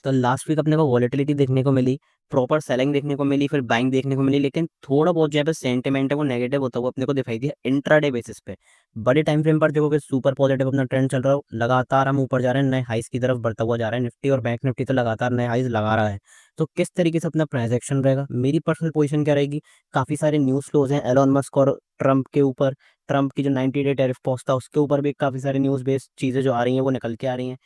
तो last week अपने को वॉलेटिलिटी देखने को मिली, प्रॉपर सेलिंग देखने को मिली, फिर बाइंग देखने को मिली, लेकिन थोड़ा बहुत जो है सेंटिमेंट है वो नेगेटिव होता हुआ अपने को दिखाई दिया इंट्राडे बेसिस पे। बड़े टाइम फ्रेम पर देखोगे सुपर पॉजिटिव अपना ट्रेंड चल रहा है, लगातार हम ऊपर जा रहे हैं, नए हाइस की तरफ बढ़ता हुआ जा रहा है निफ्टी, और बैंक निफ्टी तो लगातार नए हाइस लगा रहा है। तो किस तरीके से अपना प्राइस एक्शन रहेगा, मेरी पर्सनल पोजीशन क्या रहेगी? काफी सारे न्यूज फ्लोज हैं एलोन मस्क और ट्रम्प के ऊपर। ट्रम्प की जो 90 डे टैरिफ पॉज था उसके ऊपर भी काफी सारी न्यूज बेस्ड चीजें जो आ रही हैं वो निकल के आ रही हैं।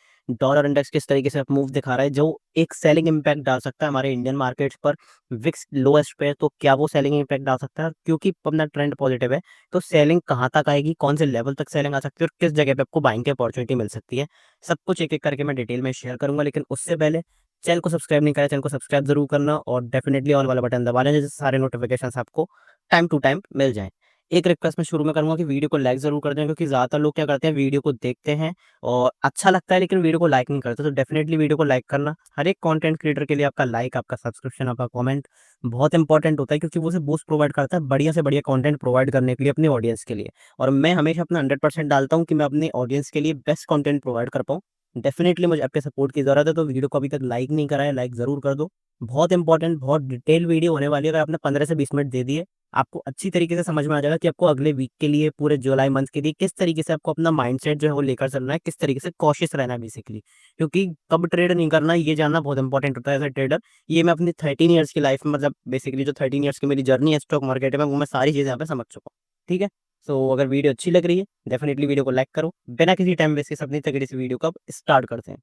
डॉलर इंडेक्स किस तरीके से मूव दिखा रहा है जो एक सेलिंग इम्पैक्ट डाल सकता है हमारे इंडियन मार्केट्स पर। विक्स लोएस्ट पे है, तो क्या वो सेलिंग इम्पैक्ट डाल सकता है? क्योंकि अपना ट्रेंड पॉजिटिव है, तो सेलिंग कहाँ तक आएगी, कौन से लेवल तक सेलिंग आ सकती है, और किस जगह पे आपको बाइंग की अपॉर्चुनिटी मिल सकती है, सब कुछ एक एक करके मैं डिटेल में शेयर करूंगा। लेकिन उससे पहले चैनल को सब्सक्राइब नहीं करा, चैनल को सब्सक्राइब जरूर करना, और डेफिनेटली ऑल वाला बटन दबा लेना जिससे सारे नोटिफिकेशन आपको टाइम टू टाइम मिल जाए। एक रिक्वेस्ट मैं शुरू में करूंगा कि वीडियो को लाइक जरूर कर दें, क्योंकि ज्यादातर लोग क्या करते हैं, वीडियो को देखते हैं और अच्छा लगता है लेकिन वीडियो को लाइक नहीं करते। तो डेफिनेटली वीडियो को लाइक करना, हर एक कंटेंट क्रिएटर के लिए आपका लाइक, आपका सब्सक्रिप्शन, आपका कमेंट बहुत इंपॉर्टेंट होता है, क्योंकि वो उसे बूस्ट प्रोवाइड करता है बढ़िया से बढ़िया कंटेंट प्रोवाइड करने के लिए अपनी ऑडियंस के लिए। और मैं हमेशा अपना 100% डालता हूँ कि मैं अपनी ऑडियंस के लिए बेस्ट कंटेंट प्रोवाइड कर पाऊँ। डेफिनेटली मुझे आपके सपोर्ट की जरूरत है, तो वीडियो को अभी तक लाइक नहीं करा है, लाइक जरूर कर दो। बहुत इंपॉर्टेंट, बहुत डिटेल वीडियो होने वाली है। अगर आपने 15 से 20 मिनट दे दिए, आपको अच्छी तरीके से समझ में आ जाएगा कि आपको अगले वीक के लिए, पूरे जुलाई मंथ के लिए किस तरीके से आपको अपना माइंडसेट जो है वो लेकर चलना है, किस तरीके से कॉशियस रहना है बेसिकली। क्योंकि कब ट्रेड नहीं करना ये जानना बहुत इंपॉर्टेंट होता है एज ए ट्रेडर। ये मैं अपनी 13 ईयर्स की लाइफ में, मतलब बेसिकली जो 13 ईयर्स की मेरी जर्नी है स्टॉक मार्केट में, वो मैं सारी चीज़ें यहाँ पे समझ चुका हूँ। ठीक है। सो अगर वीडियो अच्छी लग रही है डेफिनेटली वीडियो को लाइक करो। बिना किसी टाइम वेस्ट के अपनी तगड़ी सी वीडियो को अब स्टार्ट करते हैं।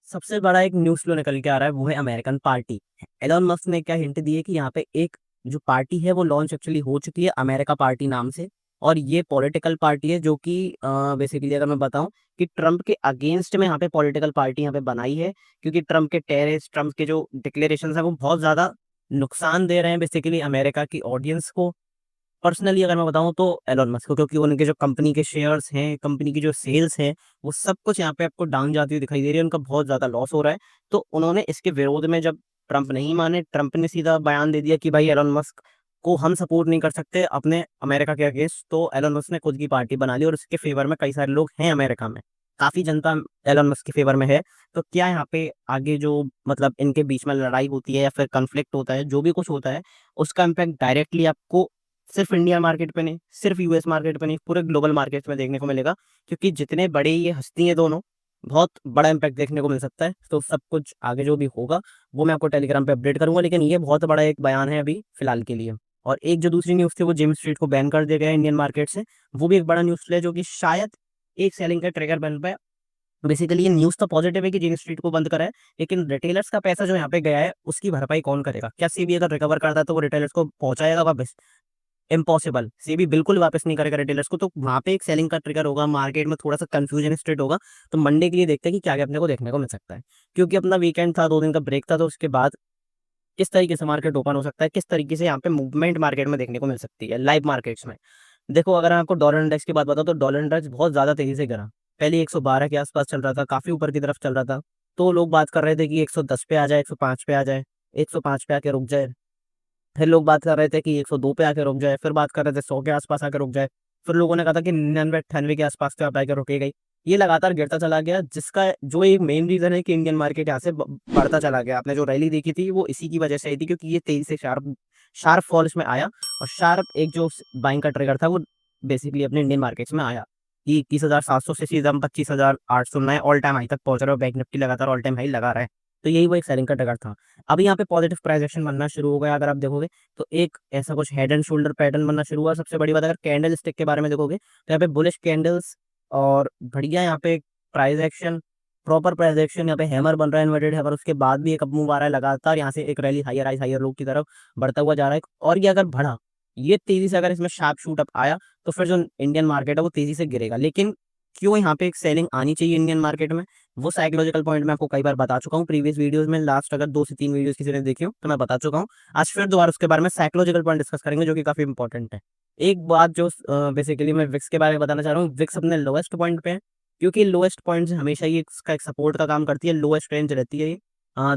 सबसे बड़ा एक न्यूज़ फ्लो निकल के आ रहा है, वो है अमेरिकन पार्टी। एलन मस्क ने क्या हिंट दी है कि यहाँ पे एक जो पार्टी है वो लॉन्च एक्चुअली हो चुकी है, अमेरिका पार्टी नाम से। और ये पॉलिटिकल पार्टी है जो कि बेसिकली अगर मैं बताऊं कि ट्रम्प के अगेंस्ट में यहाँ पे पॉलिटिकल पार्टी यहाँ पे बनाई है, क्योंकि ट्रम्प के टेररिस्ट, ट्रम्प के जो डिक्लेरेशन है वो बहुत ज्यादा नुकसान दे रहे हैं बेसिकली अमेरिका की ऑडियंस को। पर्सनली अगर मैं बताऊं तो एलोन मस्क को, क्योंकि उनके जो कंपनी के शेयर्स हैं, कंपनी की जो सेल्स हैं, वो सब कुछ यहाँ पे आपको डाउन जाती हुई दिखाई दे रही है, उनका बहुत ज्यादा लॉस हो रहा है। तो उन्होंने इसके विरोध में, जब ट्रंप नहीं माने, ट्रंप ने सीधा बयान दे दिया कि भाई एलोन मस्क को हम सपोर्ट नहीं कर सकते अपने अमेरिका के अगेंस्ट। तो एलोन मस्क ने खुद की पार्टी बना ली, और इसके फेवर में कई सारे लोग हैं अमेरिका में, काफी जनता एलोन मस्क के फेवर में है। तो क्या यहाँ पे आगे जो, मतलब इनके बीच में लड़ाई होती है या फिर कन्फ्लिक्ट होता है, जो भी कुछ होता है, उसका इम्पैक्ट डायरेक्टली आपको सिर्फ इंडिया मार्केट पे नहीं, सिर्फ यूएस मार्केट पे नहीं, पूरे ग्लोबल मार्केट में देखने को मिलेगा। क्योंकि जितने बड़े ये हस्ती हैं दोनों, बहुत बड़ा इम्पैक्ट देखने को मिल सकता है। तो सब कुछ आगे जो भी होगा वो मैं आपको टेलीग्राम पे अपडेट करूंगा, लेकिन ये बहुत बड़ा एक बयान है अभी फिलहाल के लिए। और एक जो दूसरी न्यूज़ थी वो जेम्स स्ट्रीट को बैन कर दिया गया है इंडियन मार्केट से, वो भी एक बड़ा न्यूज़ है जो कि शायद एक सेलिंग का ट्रिगर बन पाए। बेसिकली ये न्यूज़ तो पॉजिटिव है कि जेम्स स्ट्रीट को बंद करा है, लेकिन रिटेलर्स का पैसा जो यहाँ पे गया है उसकी भरपाई कौन करेगा? क्या सीबी अगर रिकवर करता है तो वो रिटेलर्स को पहुंचाएगा वापस? इम्पॉसिबल। सेबी बिल्कुल वापस नहीं करेगा रिटेलर्स को। तो वहां पे एक सेलिंग का ट्रिगर होगा, मार्केट में थोड़ा सा कंफ्यूजन स्टेट होगा। तो मंडे के लिए देखते हैं कि क्या क्या अपने को देखने को मिल सकता है। क्योंकि अपना वीकेंड था, 2 दिन का ब्रेक था, तो उसके बाद किस तरीके से मार्केट ओपन हो सकता है, किस तरीके से यहाँ पे मूवमेंट मार्केट में देखने को मिल सकती है लाइव मार्केट्स में। देखो अगर मैं आपको डॉलर इंडेक्स की बात बताऊं तो डॉलर इंडेक्स बहुत ज्यादा तेजी से गिरा। पहले 112 के आसपास चल रहा था, काफी ऊपर की तरफ चल रहा था। तो लोग बात कर रहे थे कि 110 पे आ जाए, 105 पे आ जाए, 105 पे आके रुक जाए। फिर लोग बात कर रहे थे कि 102 पे आके रुक जाए, फिर बात कर रहे थे 100 के आसपास आके रुक जाए। फिर लोगों ने कहा था कि 99 98 के आसपास तो आप आके रुकेगा ही। ये लगातार गिरता चला गया, जिसका जो एक मेन रीजन है कि इंडियन मार्केट यहाँ से बढ़ता चला गया। आपने जो रैली देखी थी वो इसी की वजह से आई थी, क्योंकि ये तेजी से शार्प शार्प फॉल इसमें आया, और शार्प एक जो बाइंग का ट्रिगर था वो बेसिकली अपने इंडियन मार्केट्स में आया कि 21,700 से सीधा हम 25,800 नए ऑल टाइम हाई तक पहुंच रहे हो। बैंक निफ्टी लगातार ऑल टाइम हाई लगा रहा है। तो यही वो एक सेलिंग का ट्रिगर था। अभी यहाँ पे पॉजिटिव प्राइस एक्शन बनना शुरू हो गया अगर आप देखोगे, तो एक ऐसा कुछ हेड एंड शोल्डर पैटर्न बनना शुरू हुआ। सबसे बड़ी बात, अगर कैंडल स्टिक के बारे में देखोगे तो यहाँ पे बुलिश कैंडल्स और बढ़िया यहाँ पे price action, proper price action, यहाँ पे हैमर बन रहा है, इन्वर्टेड हैमर। उसके बाद भी एक अप मूव आ रहा है लगातार, यहाँ से एक rally higher high higher low की तरफ बढ़ता हुआ जा रहा है। और ये अगर बढ़ा, ये तेजी से अगर इसमें शार्प शूट अप आया, तो फिर जो इंडियन मार्केट है वो तेजी से गिरेगा। लेकिन क्यों यहाँ पे एक सेलिंग आनी चाहिए इंडियन मार्केट में, वो साइकोलॉजिकल पॉइंट मैं आपको कई बार बता चुका हूँ प्रीवियस वीडियोस में। लास्ट अगर 2 से 3 वीडियोस किसी ने देखी हो तो मैं बता चुका हूँ। आज फिर दोबारा उसके बारे में साइकोलॉजिकल पॉइंट डिस्कस करेंगे जो कि काफी इंपॉर्टेंट है। एक बात जो बेसिकली मैं विक्स के बारे में बताना चाह रहा हूँ, विक्स अपने लोएस्ट पॉइंट पे है, क्योंकि लोएस्ट पॉइंट हमेशा ही इसका एक सपोर्ट का काम करती है। लोएस्ट रेंज रहती है ये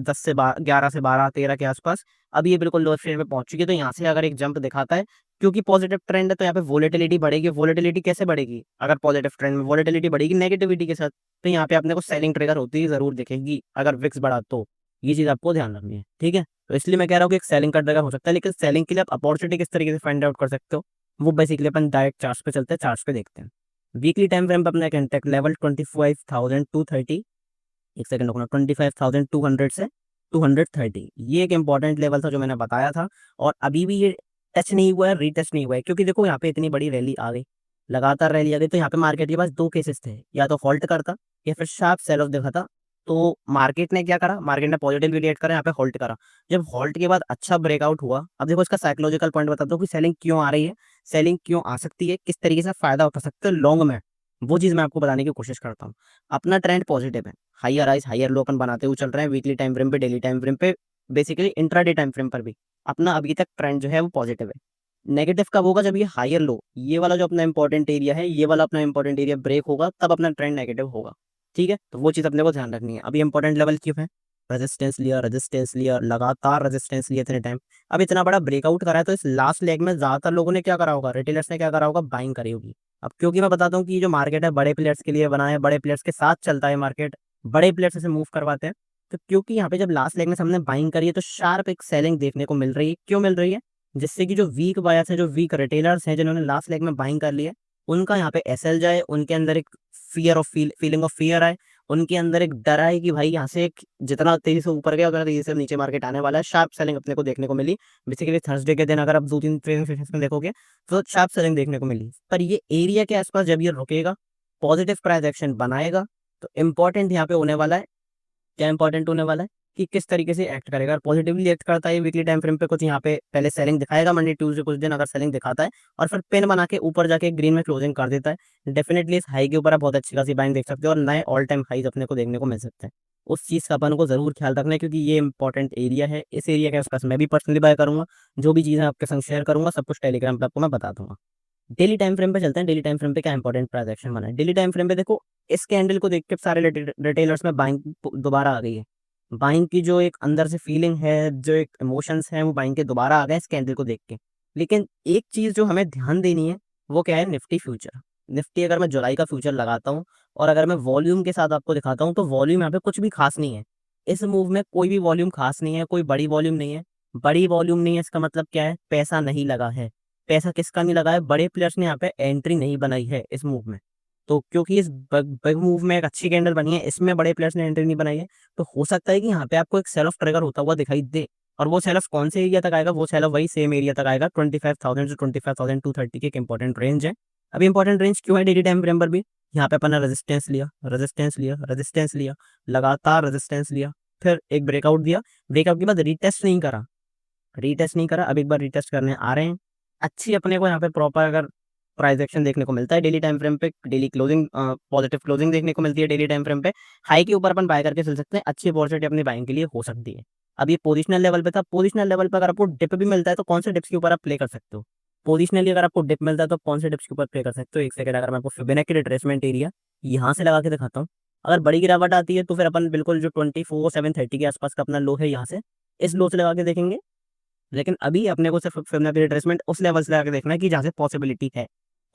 10 से 11 से 12 13 के आसपास। अब ये बिल्कुल लोएस्ट रेंज पे पहुंच चुकी है, तो यहाँ से अगर एक जंप दिखाता है क्योंकि पॉजिटिव ट्रेंड है तो यहाँ पे वोलेटिलिटी बढ़ेगी। वोलेटिलिटी कैसे बढ़ेगी? अगर पॉजिटिव ट्रेंड में वोलेटिलिटी बढ़ेगी नेगेटिविटी के साथ, तो यहाँ पे अपने को सेलिंग ट्रिगर होती जरूर दिखेगी अगर विक्स बढ़ा तो। ये चीज आपको ध्यान रखनी है, ठीक है। तो इसलिए मैं कह रहा हूँ कि एक सेलिंग का ट्रिगर हो सकता है, लेकिन सेलिंग के लिए आप अपॉर्चुनिटी किस तरीके से फाइंड आउट कर सकते हो, वो बेसिकली अपन डायरेक्ट चार्ट पे चलते हैं, चार्ट पे देखते हैं। वीकली टाइम फ्रेम पे अपना कंटेक्ट लेवल 25,230, एक सेकंड रुकना, 25,200 से 230, ये एक इंपॉर्टेंट लेवल था जो मैंने बताया था। और अभी भी ये टच नहीं हुआ है, रीटच नहीं हुआ है, क्योंकि देखो यहाँ पे इतनी बड़ी रैली आ गई, लगातार रैली आ गई, तो यहाँ पे मार्केट के पास दो केसेस थे, या तो हॉल्ट करता या फिर शार्प सेल ऑफ दिखाता। तो मार्केट ने क्या करा, मार्केट ने पॉजिटिव रिएक्ट करा, यहाँ पे होल्ड करा। जब होल्ड के बाद अच्छा ब्रेकआउट हुआ, अब देखो इसका साइकोलॉजिकल पॉइंट बताता हूँ कि सेलिंग क्यों आ रही है, सेलिंग क्यों आ सकती है, किस तरीके से फायदा उठा सकते हैं लॉन्ग में, वो चीज मैं आपको बताने की कोशिश करता हूँ। अपना ट्रेंड पॉजिटिव है, हायर राइज हायर लो अपन बनाते हुए चल रहे हैं, वीकली टाइम फ्रेम पे, डेली टाइम फ्रेम पे, बेसिकली इंट्राडे टाइम फ्रेम पर भी अपना अभी तक ट्रेंड जो है वो पॉजिटिव है। नेगेटिव कब होगा? जब ये हायर लो, ये वाला जो अपना इंपॉर्टेंट एरिया है, ये वाला अपना इंपॉर्टेंट एरिया ब्रेक होगा, तब अपना ट्रेंड नेगेटिव होगा, ठीक है। तो वो चीज अपने को ध्यान रखनी है। अभी इंपॉर्टेंट लेवल क्यों है? रेजिस्टेंस लिया, रेजिस्टेंस लिया, लगातार रेजिस्टेंस लिया इतने टाइम, अब इतना बड़ा ब्रेकआउट करा है, तो इस लास्ट लेग में ज्यादातर लोगों ने क्या करा होगा, रिटेलर्स ने क्या करा होगा, बाइंग करी होगी। अब क्योंकि मैं बताता हूँ कि ये जो मार्केट है बड़े प्लेयर्स के लिए बना है, बड़े प्लेयर्स के साथ चलता है मार्केट, बड़े प्लेयर्स से मूव करवाते हैं, तो क्योंकि यहाँ पे जब लास्ट लेग में हमने बाइंग करी है, तो शार्प एक सेलिंग देखने को मिल रही है। क्यों मिल रही है? जिससे कि जो वीक बायर्स हैं, जो वीक रिटेलर्स हैं, जिन्होंने लास्ट लेग में बाइंग कर लिया, उनका यहाँ पे एसएल जाए, उनके अंदर एक fear of feeling of fear आए, उनके अंदर एक डर आए कि भाई यहाँ से जितना तेजी से ऊपर गया, अगर तेजी से नीचे मार्केट आने वाला है। शार्प सेलिंग अपने को देखने को मिली बेसिकली थर्सडे के दिन, अगर आप 2-3 ट्रेडिंग सेशंस में देखोगे तो शार्प सेलिंग देखने को मिली। पर ये एरिया के आसपास जब ये रुकेगा, पॉजिटिव प्राइस एक्शन बनाएगा, तो इंपॉर्टेंट यहाँ पे होने वाला है, क्या इंपॉर्टेंट होने वाला है कि किस तरीके से एक्ट करेगा। पॉजिटिवली एक्ट करता है वीकली टाइम फ्रेम पे, कुछ यहाँ पे पहले सेलिंग दिखाएगा, मंडे ट्यूसडे कुछ दिन अगर सेलिंग दिखाता है, और फिर पेन बना के ऊपर जाके ग्रीन में क्लोजिंग कर देता है, डेफिनेटली इस हाई के ऊपर आप बहुत अच्छी खासी बाइंग देख सकते हो, और नए ऑल टाइम हाईज अपने को देखने को मिल सकते हैं। उस चीज का अपन को जरूर ख्याल रखना है, क्योंकि ये इंपॉर्टेंट एरिया है। इस एरिया के आसपास मैं भी पर्सनली बाय करूंगा, जो भी चीजें आपके संग शेयर करूंगा सब कुछ टेलीग्राम पे आपको मैं बता दूंगा। डेली टाइम फ्रेम पे चलते हैं। डेली टाइम फ्रेम पे क्या इंपॉर्टेंट ट्रांजैक्शन बना है? डेली टाइम फ्रेम पे देखो, इस कैंडल को देख के सारे रिटेलर्स में बाइंग दोबारा आ गई है। बाइंग की जो एक अंदर से फीलिंग है, जो एक इमोशंस है, वो बाइंग के दोबारा आ गए इस कैंडल को देख के। लेकिन एक चीज जो हमें ध्यान देनी है, वो क्या है? Nifty future. निफ्टी अगर मैं जुलाई का फ्यूचर लगाता हूँ, और अगर मैं वॉल्यूम के साथ आपको दिखाता हूँ, तो वॉल्यूम यहाँ पे कुछ भी खास नहीं है। इस मूव में कोई भी वॉल्यूम खास नहीं है, कोई बड़ी वॉल्यूम नहीं है। बड़ी वॉल्यूम नहीं है, इसका मतलब क्या है? पैसा नहीं लगा है। पैसा किसका नहीं लगा है? बड़े प्लेयर्स ने यहाँ पे एंट्री नहीं बनाई है इस मूव में। तो क्योंकि इस बिग मूव में एक अच्छी कैंडल बनी है, इसमें बड़े प्लेयर्स ने एंट्री नहीं बनाई है, तो हो सकता है कि यहाँ पे आपको एक सेल ऑफ ट्रिगर होता हुआ दिखाई दे। और वो सेल ऑफ कौन से एरिया तक आएगा? वो सेल ऑफ वही सेम एरिया तक आएगा, 25,000 से 25,230 की एक इंपॉर्टेंट रेंज है। अभी इंपॉर्टेंट रेंज क्यों है डेली टाइम फ्रेम पर भी? यहाँ पे अपन ने रेजिस्टेंस लिया, रेजिस्टेंस लिया, रेजिस्टेंस लिया, लगातार रेजिस्टेंस लिया, फिर एक ब्रेकआउट दिया, ब्रेकआउट के बाद रीटेस्ट नहीं करा, रीटेस्ट नहीं करा, अब एक बार रीटेस्ट करने आ रहे हैं। अच्छी अपने को यहाँ पे प्रॉपर अगर प्राइस एक्शन देखने को मिलता है डेली टाइम फ्रेम पे, डेली क्लोजिंग पॉजिटिव क्लोजिंग देखने को मिलती है डेली टाइम फ्रेम पे, हाई के ऊपर अपन बाय करके चल सकते हैं, अच्छी अपॉर्चुनिटी अपनी बाइंग के लिए हो सकती है। अब ये पोजिशनल लेवल पे था, पोजिशनल लेवल पर अगर आपको डिप भी मिलता है तो कौन से डिप्स के ऊपर आप प्ले कर सकते हो? पोजिशनली अगर आपको डिप मिलता है तो कौन से डिप्स के ऊपर प्ले कर सकते हो? एक सेकंड, अगर मैं आपको फिबोनाची रिट्रेसमेंट एरिया यहाँ से लगा के दिखाता हूँ, अगर बड़ी गिरावट आती है तो फिर अपन बिल्कुल जो 24,730 के आसपास का अपना लो है, यहाँ से इस लो से लगा के देखेंगे। लेकिन अभी अपने को सिर्फ फिबोनाची रिट्रेसमेंट उस लेवल से लगा देखना है कि जहाँ से पॉसिबिलिटी है।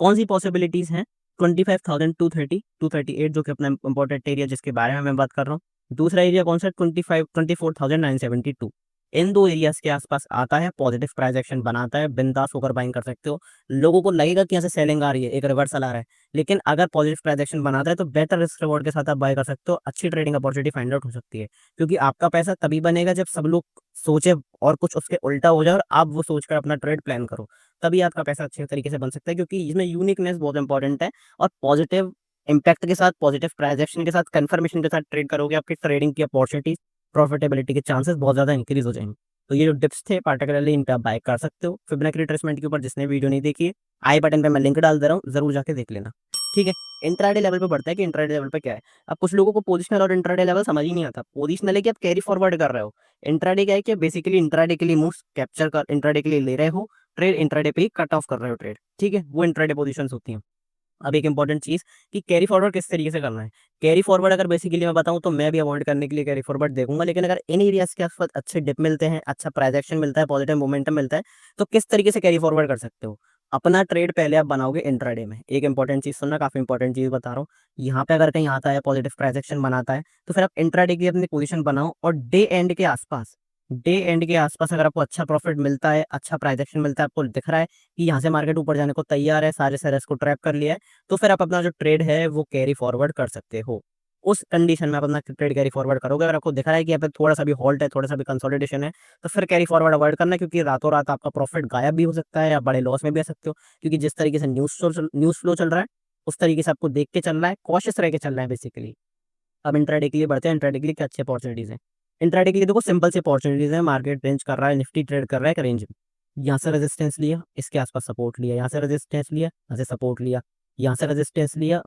कौन सी पॉसिबिलिटीज हैं? 25,230 238 जो कि अपना इंपॉर्टेंट एरिया जिसके बारे में मैं बात कर रहा हूँ। दूसरा एरिया कौन सा? 24,972। इन दो एरियाज के आसपास आता है, पॉजिटिव प्राइस एक्शन बनाता है, बिंदास होकर बाइंग कर सकते हो। लोगों को लगेगा कि यहाँ से सेलिंग आ रही है, एक रिवर्सल आ रहा है, लेकिन अगर पॉजिटिव प्राइस एक्शन बनाता है तो बेटर रिस्क रिवॉर्ड के साथ आप बाय कर सकते हो, अच्छी ट्रेडिंग अपॉर्चुनिटी फाइंड आउट हो सकती है। क्योंकि आपका पैसा तभी बनेगा जब सब लोग सोचे और कुछ उसके उल्टा हो जाए, और आप वो सोचकर अपना ट्रेड प्लान करो, तभी आपका पैसा अच्छे तरीके से बन सकता है। क्योंकि इसमें यूनिकनेस बहुत इंपॉर्टेंट है, और पॉजिटिव इम्पैक्ट के साथ, पॉजिटिव ट्रांजैक्शन के साथ, कंफर्मेशन के साथ ट्रेड करोगे, आपकी ट्रेडिंग की अपॉर्चुनिटीज, प्रॉफिटेबिलिटी के चांसेस बहुत ज्यादा इंक्रीज हो जाएंगे। तो ये जो डिप्स थे पार्टिकुलरली इन पे आप बाय कर सकते हो। फिबोनाची रिट्रेसमेंट के ऊपर जिसने वीडियो नहीं देखी है, आई बटन पे मैं लिंक डाल दे रहा हूँ, जरूर जाके देख लेना, ठीक है। इंट्राडे लेवल पे बढ़ता है कि इंट्राडे लेवल पे क्या है। अब कुछ लोगों को पोजिशनल और इंट्राडे लेवल समझ ही नहीं आता। पोजिशनल है कि आप कैरी फॉरवर्ड कर रहे हो, इंट्राडे क्या है कि बेसिकली इंट्राडे के लिए मूव्स कैप्चर कर, इंट्राडे के लिए ले रहे हो ट्रेड, इंट्राडे पे ही कट ऑफ कर रहे हो ट्रेड, ठीक है। वो इंट्राडे पोजीशंस होती हैं। अब एक इंपॉर्टेंट चीज़ कि कैरी फॉरवर्ड किस तरीके से करना है। कैरी फॉरवर्ड अगर बेसिकली मैं बताऊँ तो मैं भी अवॉइड करने के लिए कैरी फॉरवर्ड देखूँगा, लेकिन अगर इन एरियाज़ के आस-पास अच्छे डिप मिलते हैं, अच्छा प्राइस एक्शन मिलता है, पॉजिटिव मोमेंटम मिलता है, तो किस तरीके से कैरी फॉरवर्ड कर सकते हो? अपना ट्रेड पहले आप बनाओगे इंट्राडे में। एक इंपॉर्टेंट चीज़ सुनना, काफ़ी इंपॉर्टेंट चीज़ बता रहा हूँ। यहाँ पे अगर कहीं आता है पॉजिटिव प्राइस एक्शन बनाता है, तो फिर आप इंट्राडे की अपनी पोज़ीशन बनाओ और डे एंड के आस-पास अगर आपको अच्छा प्रॉफिट मिलता है, अच्छा प्राइस एक्शन मिलता है, आपको दिख रहा है कि यहाँ से मार्केट ऊपर जाने को तैयार है, सारे सेलर्स को ट्रैप कर लिया है, तो फिर आप अपना जो ट्रेड है वो कैरी फॉरवर्ड कर सकते हो। उस कंडीशन में आप अपना ट्रेड कैरी फॉरवर्ड करोगे, अगर आपको दिख रहा है कि यहाँ पे थोड़ा-सा भी हॉल्ट है, थोड़ा-सा भी कंसोलिडेशन है, तो फिर कैरी फॉरवर्ड अवॉइड करना है, क्योंकि रातों-रात आपका प्रॉफिट गायब भी हो सकता है, आप बड़े लॉस में भी आ सकते हो। क्योंकि जिस तरीके से न्यूज़ फ्लो चल रहा है, उस तरीके से आपको देख के चलना है, कॉशियस रह के चलना है बेसिकली। अब इंट्राडे के लिए बढ़ते हैं, इंट्राडे के लिए क्या अच्छी अपॉर्च्युनिटीज़ हैं। इंट्राडे के लिए देखो सिंपल सी अपॉर्च्युनिटीज़ है, मार्केट रेंज कर रहा है, निफ्टी ट्रेड कर रहा है एक रेंज में। यहाँ से रेजिस्टेंस लिया, इसके आस-पास सपोर्ट लिया, यहाँ से रेजिस्टेंस लिया, यहाँ से सपोर्ट लिया, यहाँ से रेजिस्टेंस लिया,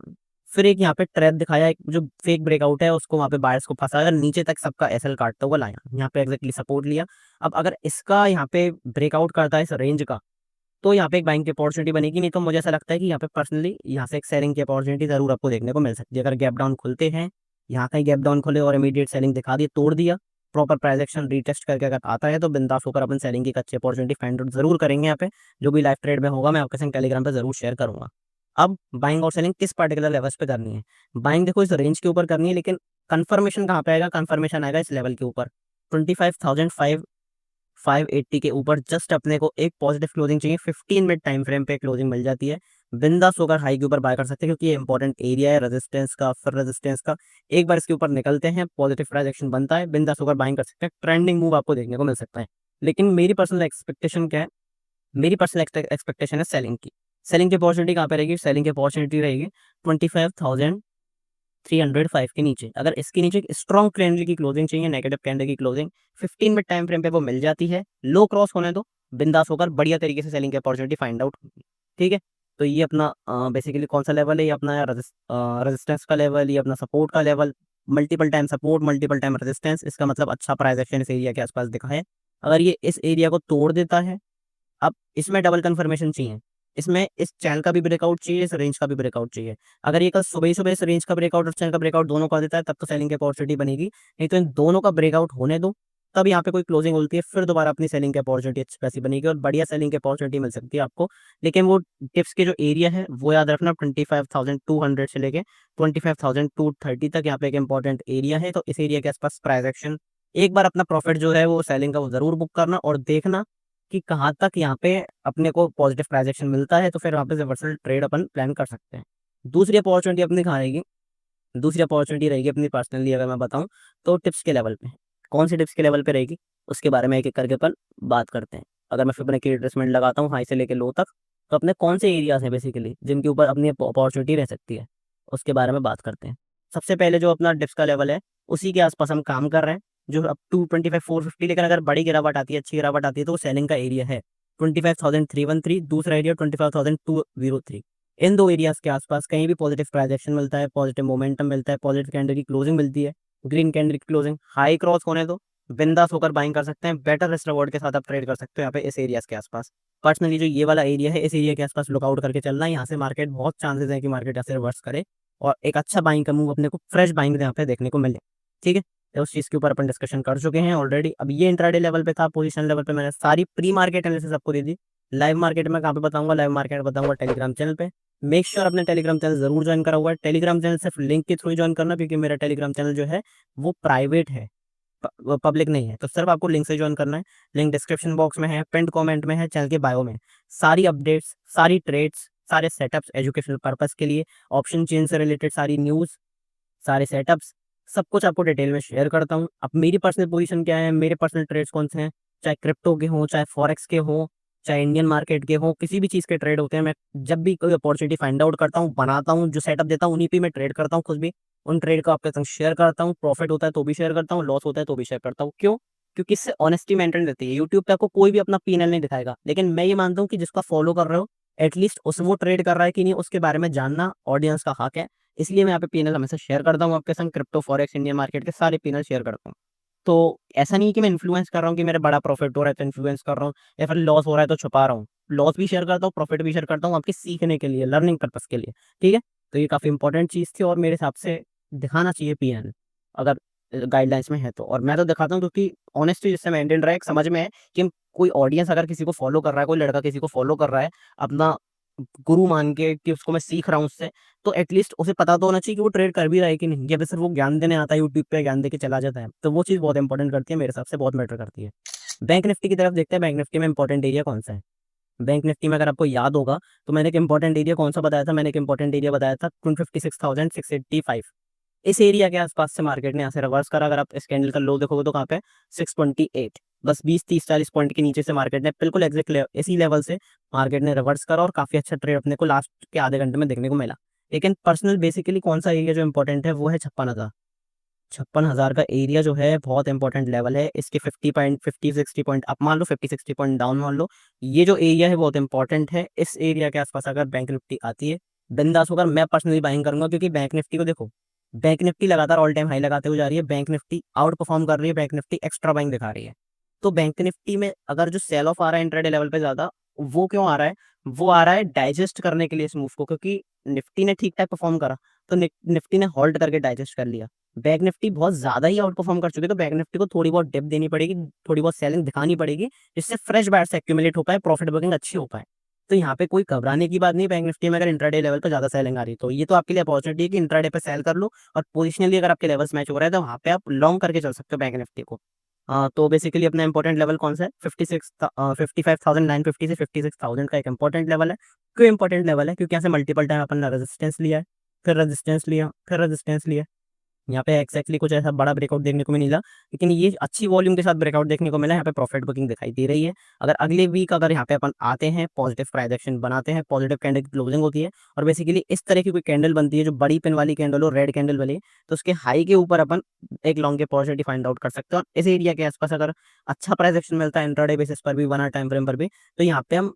फिर एक यहाँ पे ट्रैप दिखाया, एक जो फेक ब्रेकआउट है उसको वहाँ पे बायर्स को फँसाया, नीचे तक सबका एसएल काटता हुआ लाया, यहाँ पे एक्ज़ैक्टली सपोर्ट लिया। अब अगर इसका यहाँ पे ब्रेकआउट करता है इस रेंज का, तो यहाँ पे एक बाइंग की अपॉर्च्युनिटी बनेगी, नहीं तो मुझे ऐसा लगता है कि यहाँ पे पर्सनली यहाँ से एक सेलिंग की अपॉर्च्युनिटी ज़रूर आपको देखने को मिल सकती है। अगर गैप डाउन खुलते हैं, यहाँ कहीं गैप डाउन खुले और इमीडिएट सेलिंग दिखा दी, तोड़ दिया, प्रॉपर प्राइस एक्शन रीटेस्ट करके अगर आता है, तो बिंदास होकर अपन सेलिंग की एक अच्छी अपॉर्च्युनिटी फाइंड आउट ज़रूर करेंगे यहाँ पे। जो भी लाइव ट्रेड में होगा मैं आपके संग टेलीग्राम पे ज़रूर शेयर करूँगा। अब बाइंग और सेलिंग किस पार्टिकुलर लेवल्स पे करनी है? बाइंग देखो इस रेंज के ऊपर करनी है, लेकिन कन्फर्मेशन कहाँ पे आएगा? कन्फर्मेशन आएगा इस लेवल के ऊपर, 25,580 के ऊपर जस्ट अपने को एक पॉजिटिव क्लोजिंग चाहिए, 15 मिनट टाइम फ्रेम पे क्लोजिंग मिल जाती है। बिंदास होकर हाई के ऊपर बाय कर सकते हैं, क्योंकि ये इंपॉर्टेंट एरिया है रेजिस्टेंस का, फिर रेजिस्टेंस का। एक बार इसके ऊपर निकलते हैं, पॉजिटिव प्राइस एक्शन बनता है, बिंदास होकर बाइंग कर सकते हैं, ट्रेंडिंग मूव आपको देखने को मिल सकता है। लेकिन मेरी पर्सनल एक्सपेक्टेशन क्या है? मेरी पर्सनल एक्सपेक्टेशन है सेलिंग की। सेलिंग की अपॉर्चुनिटी कहाँ पे रहेगी? सेलिंग की अपॉर्चुनिटी रहेगी 25,305 के नीचे। अगर इसके नीचे एक स्ट्रॉन्ग कैंडल की क्लोजिंग चाहिए, नेगेटिव कैंडल की क्लोजिंग 15 मिनट टाइम फ्रेम पे वो मिल जाती है, लो क्रॉस होने दो, बिंदास होकर बढ़िया तरीके से सेलिंग की अपॉर्चुनिटी फाइंड आउट होगी। ठीक है? तो ये अपना बेसिकली कौन-सा लेवल है? ये अपना रेजिस्टेंस का लेवल, ये अपना सपोर्ट का level, multiple time support, multiple time resistance, इसका मतलब अच्छा प्राइस एक्शन इस एरिया के आस-पास दिखा है। अगर ये इस एरिया को तोड़ देता है, अब इसमें डबल कन्फर्मेशन चाहिए। इसमें इस चैनल का भी ब्रेकआउट चाहिए, इस रेंज का भी ब्रेकआउट चाहिए। अगर ये कल सुबह ही सुबह इस रेंज का ब्रेकआउट और चैनल का ब्रेकआउट दोनों कर देता है, तब तो सेलिंग की अपॉर्चुनिटी बनेगी। नहीं तो इन दोनों का ब्रेकआउट होने दो, तब यहाँ पे कोई क्लोजिंग होती है, फिर दोबारा अपनी सेलिंग की अपॉर्चुनिटी अच्छी खासी बनेगी और बढ़िया सेलिंग की अपॉर्चुनिटी मिल सकती है आपको। लेकिन वो टिप्स के जो एरिया है, वो याद रखना, 25,200 से लेके 25,230 तक यहाँ पे एक इंपॉर्टेंट एरिया है। तो इस एरिया के आसपास प्राइस एक्शन, एक बार अपना प्रॉफिट जो है वो सेलिंग का वो ज़रूर बुक करना और देखना कि कहाँ तक यहाँ पे अपने को पॉजिटिव प्राइस एक्शन मिलता है, तो फिर वहाँ पे रिवर्सल ट्रेड अपन प्लान कर सकते हैं। दूसरी अपॉर्चुनिटी अपनी कहाँ रहेगी? दूसरी अपॉर्चुनिटी रहेगी अपनी पर्सनली अगर मैं बताऊँ, तो टिप्स के लेवल पे। कौन सी टिप्स के लेवल पे रहेगी? उसके बारे में एक-एक करके अपन बात करते हैं। अगर मैं फिबोनाची रिट्रेसमेंट लगाता हूँ हाई से लेके लो तक, तो अपने कौन से एरियाज़ हैं बेसिकली जिनके ऊपर अपनी अपॉर्चुनिटी रह सकती है, उसके बारे में बात करते हैं। सबसे पहले जो अपना डिप्स का लेवल है, उसी के आस-पास हम काम कर रहे हैं, जो अप टू 25,450, लेकिन अगर बड़ी गिरावट आती है, अच्छी गिरावट आती है, तो वो सेलिंग का एरिया है। 25,313, दूसरा एरिया 25,203। इन 2 एरियाज़ के आस-पास कहीं भी पॉजिटिव प्राइस एक्शन मिलता है, पॉजिटिव मोमेंटम मिलता है, पॉजिटिव कैंडल की क्लोजिंग मिलती है, ग्रीन कैंडल की क्लोजिंग, हाई क्रॉस होने दो, बिंदास होकर बाइंग कर सकते हैं, बेटर रिस्क रिवॉर्ड के साथ आप ट्रेड कर सकते हो यहाँ पे इस एरियाज़ के आस-पास। पर्सनली जो ये वाला एरिया है, इस एरिया के आस-पास लुक आउट करके चलना है, यहाँ से मार्केट बहुत चांसेज़ है कि मार्केट यहाँ से रिवर्स करे और एक अच्छा बाइंग का मूव अपने को, फ्रेश बाइंग यहाँ पे देखने को मिले। ठीक है? तो उस चीज़ के ऊपर अपन डिस्कशन कर चुके हैं ऑलरेडी। अब ये इंट्राडे लेवल पे था, पोजीशन लेवल पे मैंने सारी प्री मार्केट एनालिसिस आपको दे दी। लाइव मार्केट में कहाँ पे बताऊँगा? लाइव मार्केट बताऊँगा टेलीग्राम चैनल पे। मेक श्योर अपने टेलीग्राम चैनल ज़रूर जॉइन करा हुआ है। टेलीग्राम चैनल सिर्फ लिंक के थ्रू ही जॉइन करना, क्योंकि मेरा टेलीग्राम चैनल जो है वो प्राइवेट है, वो पब्लिक नहीं है। तो सिर्फ आपको लिंक से जॉइन करना है। लिंक डिस्क्रिप्शन बॉक्स में है, पिन्ड कमेंट में है, चैनल के बायो में। सारी अपडेट्स, सारी ट्रेड्स, सारे सेटअप्स एजुकेशनल पर्पस के लिए, ऑप्शन चेन से रिलेटेड सारी न्यूज़, सारे सेटअप्स, सब कुछ आपको डिटेल में शेयर करता हूँ। अब मेरी पर्सनल पोजीशन क्या है, मेरे पर्सनल ट्रेड्स कौन से हैं, चाहे क्रिप्टो के हों, चाहे फॉरेक्स के हों, चाहे इंडियन मार्केट के हों, किसी भी चीज़ के ट्रेड होते हैं, मैं जब भी कोई अपॉर्चुनिटी फाइंड आउट करता हूँ, बनाता हूँ, जो सेटअप देता हूँ, उन्हीं पे मैं ट्रेड करता हूँ खुद भी। उन ट्रेड को आपके संग शेयर करता हूँ, प्रॉफिट होता है तो भी शेयर करता हूँ, लॉस होता है तो भी शेयर करता हूँ। क्यों? क्योंकि इससे ऑनेस्टी मेंटेन रहती है। यूट्यूब पे आपको कोई भी अपना P&L नहीं दिखाएगा, लेकिन मैं ये मानता हूँ कि जिसको आप फॉलो कर रहे हो, एटलीस्ट उस वो ट्रेड कर रहा है कि नहीं, उसके बारे में जानना ऑडियंस का हक है। इसलिए मैं यहाँ पे P&L हमेशा शेयर करता हूँ आपके संग, क्रिप्टो, फॉरेक्स, इंडियन मार्केट के सारे P&L शेयर करता हूँ। तो ऐसा नहीं है कि मैं इन्फ्लुएंस कर रहा हूँ कि मेरा बड़ा प्रॉफिट हो रहा है तो इन्फ्लुएंस कर रहा हूँ, या फिर लॉस हो रहा है तो छुपा रहा हूँ। लॉस भी शेयर करता हूँ, प्रॉफिट भी शेयर करता हूँ आपके सीखने के लिए, लर्निंग पर्पस के लिए, ठीक है। तो ये काफ़ी इंपॉर्टेंट चीज़ थी और मेरे हिसाब से दिखाना चाहिए पीएन, अगर गाइडलाइंस में है तो। और मैं तो दिखाता हूँ क्योंकि ऑनेस्टली जिससे मेंटेन रहा है, एक समझ में है कि कोई ऑडियंस अगर किसी को फॉलो कर रहा है, कोई लड़का किसी को फॉलो कर रहा है अपना गुरु मान के कि उसको मैं सीख रहा हूँ उससे, तो एटलीस्ट उसे पता तो होना चाहिए कि वो ट्रेड कर भी रहा है कि नहीं, या फिर सिर्फ वो ज्ञान देने आता है यूट्यूब पे ज्ञान देके चला जाता है। तो वो चीज़ बहुत इंपॉर्टेंट करती है, मेरे हिसाब से बहुत मैटर करती है। बैंक निफ्टी की तरफ देखते हैं, बैंक निफ्टी में इंपॉर्टेंट एरिया कौन सा है। बैंक निफ्टी में अगर आपको याद होगा तो मैंने एक इंपॉर्टेंट एरिया कौन सा बताया था, मैंने एक इंपॉर्टेंट एरिया बताया था 56,685। इस एरिया के आसपास से मार्केट ने यहाँ से रिवर्स करा। अगर आप इस कैंडल का लो देखोगे तो कहाँ पे 628, बस 20-30-40 पॉइंट के नीचे से मार्केट ने बिल्कुल एग्जैक्ट इसी लेवल से मार्केट ने रिवर्स करा और काफी अच्छा ट्रेड अपने को लास्ट के आधे घंटे में देखने को मिला। लेकिन पर्सनल बेसिकली कौन सा एरिया जो इंपॉर्टेंट है वो है 56,000। 56,000 का एरिया जो है बहुत इंपॉर्टेंट लेवल है। इसके 50 पॉइंट, 50-60 पॉइंट आप मान लो, 50-60 पॉइंट डाउन मान लो। ये जो एरिया है बहुत इंपॉर्टेंट है। इस एरिया के आसपास अगर बैंक निफ्टी आती है, बिंदास होकर मैं पर्सनली बाइंग करूंगा, क्योंकि बैंक निफ्टी को देखो, बैंक निफ्टी लगातार ऑल टाइम हाई लगाते हुए जा रही है, बैंक निफ्टी आउट परफॉर्म कर रही है, बैंक निफ्टी एक्स्ट्रा बाइंग दिखा रही है। तो बैंक निफ्टी में अगर जो सेल ऑफ आ रहा है इंट्राडे लेवल पे ज्यादा, वो क्यों आ रहा है? वो आ रहा है डाइजेस्ट करने के लिए इस मूव को, क्योंकि निफ्टी ने ठीक ठाक परफॉर्म करा, तो निफ्टी ने होल्ड करके डाइजेस्ट कर लिया। बैंक निफ्टी बहुत ज्यादा ही आउट परफॉर्म कर चुकी है, तो बैंक निफ्टी को थोड़ी बहुत डिप देनी पड़ेगी, थोड़ी बहुत सेलिंग दिखानी पड़ेगी, जिससे फ्रेश बायर्स एक्यूमुलेट हो पाए, प्रॉफिट बुकिंग अच्छी हो पाए। तो यहाँ पे कोई घबराने की बात नहीं बैंक निफ्टी में, अगर इंट्राडे लेवल पर ज्यादा सेलिंग आ रही है तो ये तो आपके लिए अपॉर्चुनिटी है कि इंट्राडे पे सेल कर लो, और पोजिशनली अगर आपके लेवल्स मैच हो रहे हैं तो वहाँ पे आप लॉन्ग करके चल सकते हो बैंक निफ्टी को। तो बेसिकली अपना इंपॉर्टेंट लेवल कौन सा है? 55,950 से 56,000 का एक इंपॉर्टेंट लेवल है। क्यों इंपॉर्टेंट लेवल है? क्योंकि यहाँ से मल्टीपल टाइम अपन ने रेजिस्टेंस लिया है, फिर रेजिस्टेंस लिया, फिर रेजिस्टेंस लिया। यहाँ पे एक्जैक्टली कुछ ऐसा बड़ा ब्रेकआउट देखने को नहीं मिला, लेकिन ये अच्छी वॉल्यूम के साथ ब्रेकआउट देखने को मिला। यहाँ पे प्रॉफिट बुकिंग दिखाई दे रही है। अगर अगले वीक अगर यहाँ पे अपन आते हैं, पॉजिटिव प्राइस एक्शन बनाते हैं, पॉजिटिव कैंडल की क्लोजिंग होती है, और बेसिकली इस तरह की कोई कैंडल बनती है जो बड़ी पिन वाली कैंडल हो, रेड कैंडल वाली, तो उसके हाई के ऊपर अपन एक लॉन्ग की अपॉर्चुनिटी फाइंड आउट कर सकते हैं। और इस एरिया के आसपास अगर अच्छा प्राइस एक्शन मिलता है इंट्राडे बेसिस पर भी, 1 आवर टाइम फ्रेम पर भी, तो यहाँ पे हम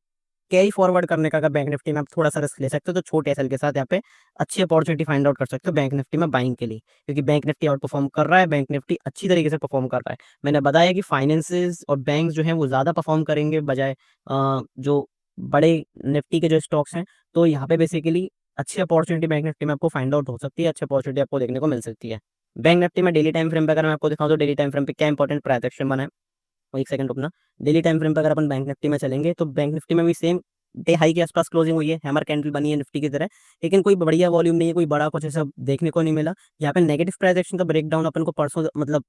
कैरी फॉरवर्ड करने का अगर बैंक निफ्टी में आप थोड़ा सा रिस्क ले सकते हो, तो छोटे एसएल के साथ यहाँ पे अच्छी अपॉर्चुनिटी फाइंड आउट कर सकते हो बैंक निफ्टी में बाइंग के लिए, क्योंकि बैंक निफ्टी आउट परफॉर्म कर रहा है, बैंक निफ्टी अच्छी तरीके से परफॉर्म कर रहा है। मैंने बताया कि फाइनेंसेस और बैंक जो है वो ज्यादा परफॉर्म करेंगे बजाय जो बड़े निफ्टी के जो स्टॉक्स हैं। तो यहाँ पे बेसिकली अच्छी अपॉर्चुनिटी बैंक निफ्टी में आपको फाइंड आउट हो सकती है, अच्छी अपॉर्चुनिटी आपको देखने को मिल सकती है। बैंक निफ्टी में डेली टाइम फ्रेम पे अगर मैं आपको दिखाऊं तो डेली टाइम फ्रेम पे क्या इंपॉर्टेंट प्राइस एक्शन बना है, वो एक सेकंड रुकना। डेली टाइम फ्रेम पे अगर अपन बैंक निफ्टी में चलेंगे तो बैंक निफ्टी में भी सेम डे हाई के आसपास क्लोजिंग हुई है, हैमर कैंडल बनी है निफ्टी की तरह, लेकिन कोई बढ़िया वॉल्यूम नहीं है, कोई बड़ा कुछ ऐसा देखने को नहीं मिला। यहाँ पे नेगेटिव प्राइस एक्शन का ब्रेकडाउन अपन को परसों मतलब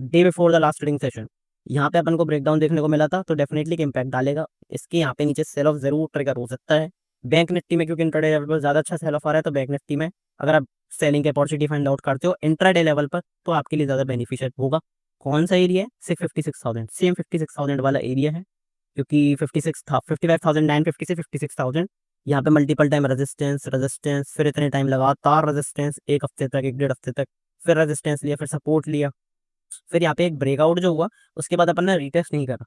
day before the last trading session, यहाँ पे अपन को ब्रेकडाउन देखने को मिला था, तो डेफिनेटली इम्पैक्ट डालेगा। इसके यहाँ पे नीचे सेल ऑफ जरूर ट्रिगर हो सकता है बैंक निफ्टी में, क्योंकि इंट्राडे लेवल पर ज्यादा अच्छा सेल ऑफ आ रहा है। तो बैंक निफ्टी में अगर आप सेलिंग की अपॉर्चुनिटी फाइंड आउट करते हो इंट्राडे लेवल पर, तो आपके लिए ज्यादा बेनिफिशियल होगा। कौन सा एरिया है? 656,000, सेम 56,000 वाला एरिया है, क्योंकि 56 था, 55,950 से 56,000। यहाँ पे मल्टीपल टाइम रेजिस्टेंस रेजिस्टेंस, फिर इतने टाइम लगातार रेजिस्टेंस, एक हफ्ते तक, एक डेढ़ हफ्ते तक, फिर रेजिस्टेंस लिया, फिर सपोर्ट लिया, फिर यहाँ पे एक ब्रेकआउट जो हुआ, उसके बाद अपन ने रीटेस्ट नहीं करा।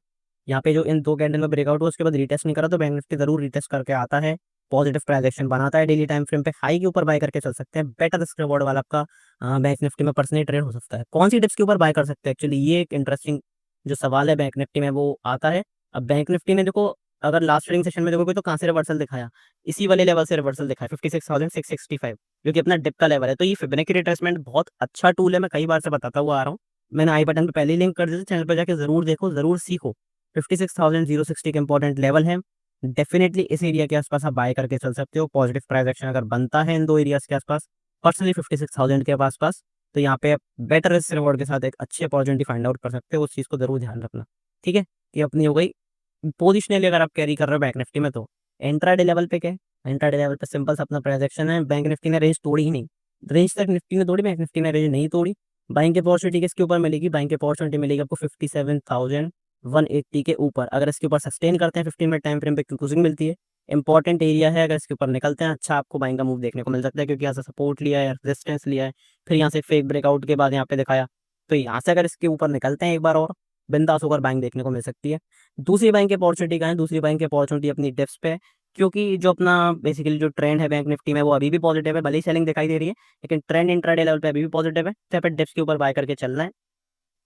यहाँ पे जो इन दो कैंडल में ब्रेकआउट हुआ उसके बाद रीटेस्ट नहीं करा, तो बैंक निफ्टी जरूर रीटेस्ट करके आता है, पॉजिटिव प्राइस एक्शन बनाता है, डेली टाइम फ्रेम पे हाई के ऊपर बाय करके चल सकते हैं। बेटर रिस्क रिवॉर्ड वाला आपका बैंक निफ्टी में पर्सनली ट्रेड हो सकता है। कौन सी टिप्स के ऊपर बाय कर सकते हैं एक्चुअली, ये एक इंटरेस्टिंग जो सवाल है बैंक निफ्टी में वो आता है। अब बैंक निफ्टी ने देखो, अगर लास्ट ट्रेडिंग सेशन में देखोगे तो कहाँ से रिवर्सल दिखाया, इसी वाले लेवल से रिवर्सल दिखाया 56,665, जो कि अपना डिप का लेवल है। तो ये फिबोनाची रिट्रेसमेंट बहुत अच्छा टूल है, मैं कई बार से बताता हुआ आ रहा हूँ। मैंने आई बटन पे पहले ही लिंक कर दिया, चैनल पर जाके जरूर देखो, जरूर सीखो। 56,060 का इंपॉर्टेंट लेवल है, डेफिनेटली इस एरिया के आसपास आप बाय करके चल सकते हो। पॉजिटिव प्राइस एक्शन अगर बनता है इन दो एरियाज के आसपास, पर्सनली 56,000 के आसपास, तो यहाँ पे आप बेटर रिस्क रिवॉर्ड के साथ एक अच्छी अपॉर्चुनिटी फाइंड आउट कर सकते हो। उस चीज़ को जरूर ध्यान रखना, ठीक है। ये अपनी हो गई पोजिशनली अगर आप कैरी कर रहे हो बैंक निफ्टी में। तो इंट्राडे लेवल पे क्या है? इंट्राडे लेवल पे सिंपल सा अपना प्राइस एक्शन है, बैंक निफ्टी ने रेंज तोड़ी ही नहीं, रेंज तक निफ्टी ने तोड़ी, बैंक निफ्टी ने रेंज नहीं तोड़ी। बाइंग की अपॉर्चुनिटी किसके ऊपर मिलेगी? बाइंग की अपॉर्चुनिटी मिलेगी आपको 57,180 के ऊपर। अगर इसके ऊपर सस्टेन करते हैं 15 मिनट टाइम फ्रेम पे क्लोजिंग मिलती है, इंपॉर्टेंट एरिया है, अगर इसके ऊपर निकलते हैं अच्छा आपको बाइंग का मूव देखने को मिल सकता है, क्योंकि यहाँ से सपोर्ट लिया है, रेजिस्टेंस लिया है, फिर यहाँ से फेक ब्रेकआउट के बाद यहाँ पे दिखाया। तो यहाँ से अगर इसके ऊपर निकलते हैं एक बार और, बिंदास होकर बाइंग देखने को मिल सकती है। दूसरी बाइंग की अपॉर्चुनिटी का है, दूसरी बाइंग की अपॉर्चुनिटी अपनी डिप्स पे है, क्योंकि जो अपना बेसिकली जो ट्रेंड है बैंक निफ्टी में वो अभी भी पॉजिटिव है, भले ही सेलिंग दिखाई दे रही है, लेकिन ट्रेंड इंट्राडे लेवल पे अभी भी पॉजिटिव है। तो यहाँ पे डिप्स के ऊपर बाय करके चलना है।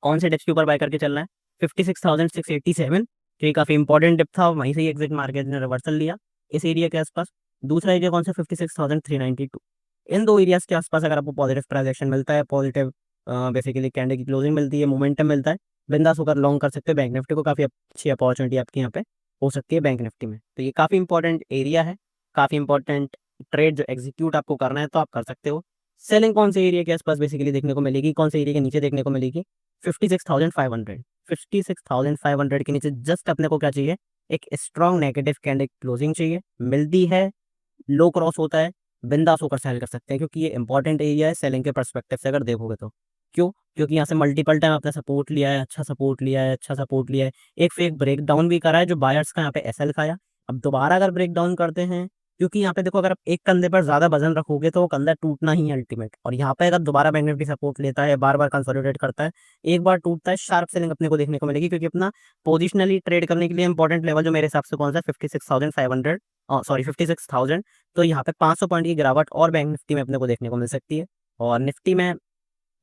कौन से डिप्स के ऊपर बाय करके चलना है? 56,687, तो ये काफ़ी इंपॉर्टेंट डिप था, वहीं से ही एग्जिट मार्केट ने रिवर्सल लिया इस एरिया के आसपास। दूसरा एरिया कौन सा, 56,392। इन दो एरियाज के आसपास अगर आपको पॉजिटिव ट्रांजेक्शन मिलता है, पॉजिटिव बेसिकली कैंडल की क्लोजिंग मिलती है, मोमेंटम मिलता है, बिंदास होकर लॉन्ग कर सकते हैं बैंक निफ्टी को। काफ़ी अच्छी अपॉर्चुनिटी आपकी यहाँ पे हो सकती है बैंक निफ्टी में। तो ये काफ़ी इंपॉर्टेंट एरिया है, काफ़ी इंपॉर्टेंट ट्रेड जो एग्जीक्यूट आपको करना है तो आप कर सकते हो। सेलिंग कौन से एरिया के आसपास बेसिकली देखने को मिलेगी, कौन से एरिया के नीचे देखने को मिलेगी, 56,500। 56,500 के नीचे जस्ट अपने को क्या चाहिए, एक स्ट्रॉन्ग नेगेटिव कैंडल क्लोजिंग चाहिए। मिलती है, लो क्रॉस होता है, बिंदास होकर सेल कर सकते हैं, क्योंकि ये इंपॉर्टेंट एरिया है सेलिंग के पर्सपेक्टिव से अगर देखोगे तो। क्यों? क्योंकि यहाँ से मल्टीपल टाइम आपने सपोर्ट लिया है, अच्छा सपोर्ट लिया है, अच्छा सपोर्ट लिया है, एक फेक ब्रेकडाउन भी करा है जो बायर्स का यहाँ पे एसएल खाया। अब दोबारा अगर ब्रेकडाउन करते हैं, क्योंकि यहाँ पे देखो अगर आप एक कंधे पर ज्यादा वजन रखोगे तो वो कंधा टूटना ही है अल्टीमेट। और यहाँ पे अगर दोबारा बैंक निफ्टी सपोर्ट लेता है, बार बार कंसोलिडेट करता है, एक बार टूटता है, शार्प सेलिंग अपने को देखने को मिलेगी, क्योंकि अपना पोजिशनली ट्रेड करने के लिए इंपॉर्टेंट लेवल जो मेरे हिसाब से कौन सा, 56,500, सॉरी 56,000। तो यहाँ पे 500 पॉइंट की गिरावट और बैंक निफ्टी में अपने को देखने को मिल सकती है। और निफ्टी में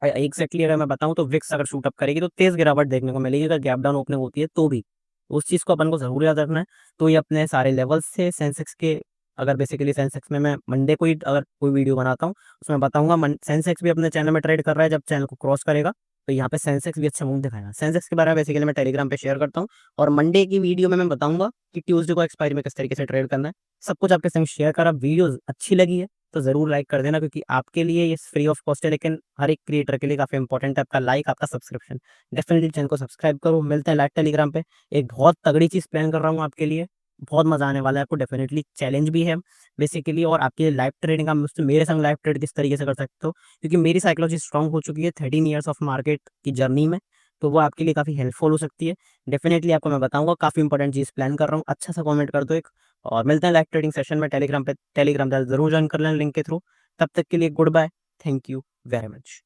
एग्जैक्टली अगर मैं बताऊं तो विक्स अगर शूट अप करेगी तो तेज गिरावट देखने को मिलेगी, अगर गैप डाउन ओपनिंग होती है तो भी। उस चीज़ को अपन को जरूर याद रखना है। तो ये अपने सारे लेवल्स से सेंसेक्स के, अगर बेसिकली सेंसेक्स में मैं मंडे को ही अगर कोई वीडियो बनाता हूँ उसमें बताऊंगा, सेंसेक्स भी अपने चैनल में ट्रेड कर रहा है, जब चैनल को क्रॉस करेगा तो यहाँ पे सेंसेक्स भी अच्छा मूव दिखाएगा। सेंसेक्स के बारे में बेसिकली मैं टेलीग्राम पे शेयर करता हूँ, और मंडे की वीडियो में मैं बताऊंगा कि ट्यूसडे को एक्सपायरी में किस तरीके से ट्रेड करना है। सब कुछ आपके संग शेयर करा। वीडियो अच्छी लगी है तो जरूर लाइक कर देना, क्योंकि आपके लिए ये फ्री ऑफ कॉस्ट है, लेकिन हर एक क्रिएटर के लिए काफी इंपॉर्टेंट है आपका लाइक, आपका सब्सक्रिप्शन। डेफिनेटली चैनल को सब्सक्राइब करो। मिलते हैं लाइव टेलीग्राम पे। एक बहुत तगड़ी चीज प्लान कर रहा हूँ आपके लिए, बहुत मजा आने वाला है आपको। डेफिनेटली चैलेंज भी है बेसिकली, और आपके लिए लाइव ट्रेडिंग का मुझसे मेरे संग लाइव ट्रेड किस तरीके से कर सकते हो, क्योंकि मेरी साइकोलॉजी स्ट्रांग हो चुकी है 13 ईयर्स ऑफ मार्केट की जर्नी में, तो वो आपके लिए काफी हेल्पफुल हो सकती है। डेफिनेटली आपको मैं बताऊंगा, काफी इंपॉर्टेंट चीज प्लान कर रहा हूँ। अच्छा सा कमेंट कर दो एक, और मिलते हैं लाइव ट्रेडिंग सेशन में टेलीग्राम पे। टेलीग्राम जरूर ज्वाइन कर लें लिंक के थ्रू। तब तक के लिए good bye, thank you very much.